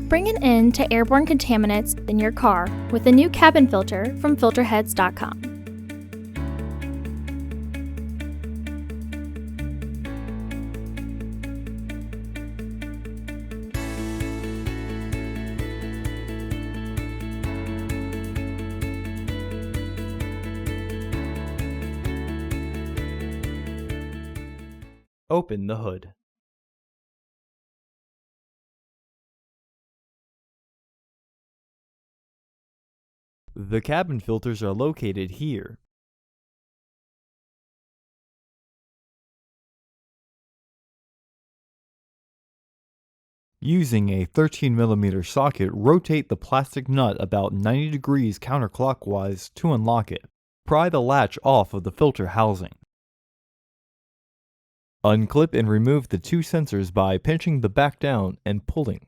Bring an end to airborne contaminants in your car with a new cabin filter from Filterheads.com. Open the hood. The cabin filters are located here. Using a 13mm socket, rotate the plastic nut about 90 degrees counterclockwise to unlock it. Pry the latch off of the filter housing. Unclip and remove the two sensors by pinching the back down and pulling.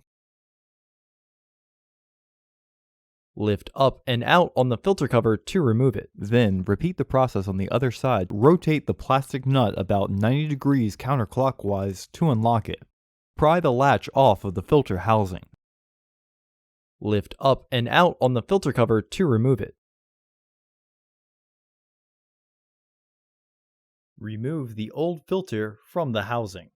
Lift up and out on the filter cover to remove it. Then repeat the process on the other side. Rotate the plastic nut about 90 degrees counterclockwise to unlock it. Pry the latch off of the filter housing. Lift up and out on the filter cover to remove it. Remove the old filter from the housing.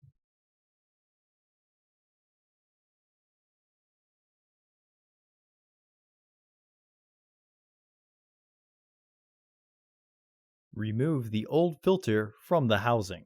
Remove the old filter from the housing.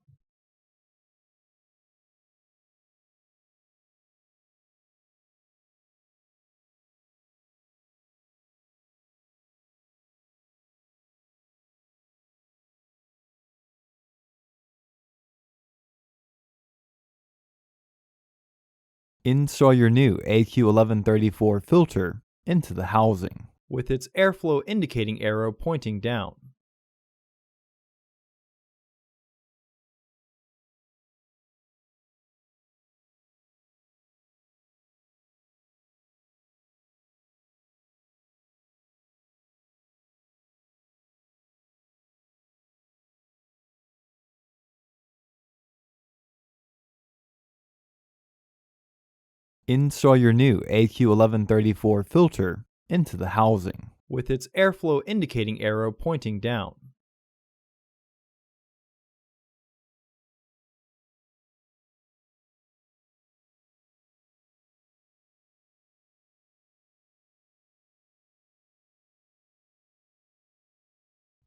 Install your new AQ1134 filter into the housing, with its airflow indicating arrow pointing down. Install your new AQ1134 filter into the housing, with its airflow indicating arrow pointing down.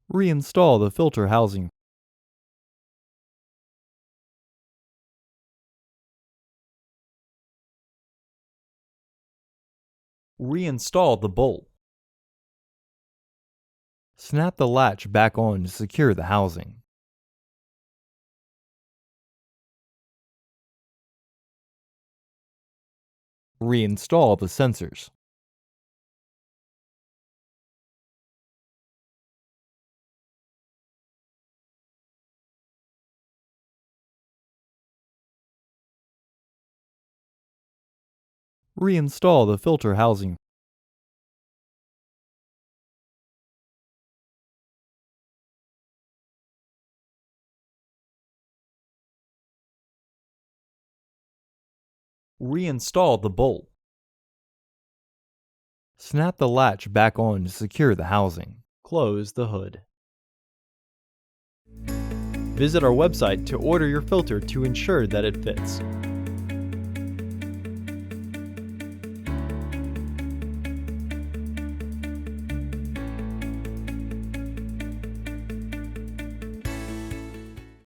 Reinstall the filter housing. Reinstall the bolt. Snap the latch back on to secure the housing. Reinstall the sensors. Reinstall the filter housing. Reinstall the bolt. Snap the latch back on to secure the housing. Close the hood. Visit our website to order your filter to ensure that it fits.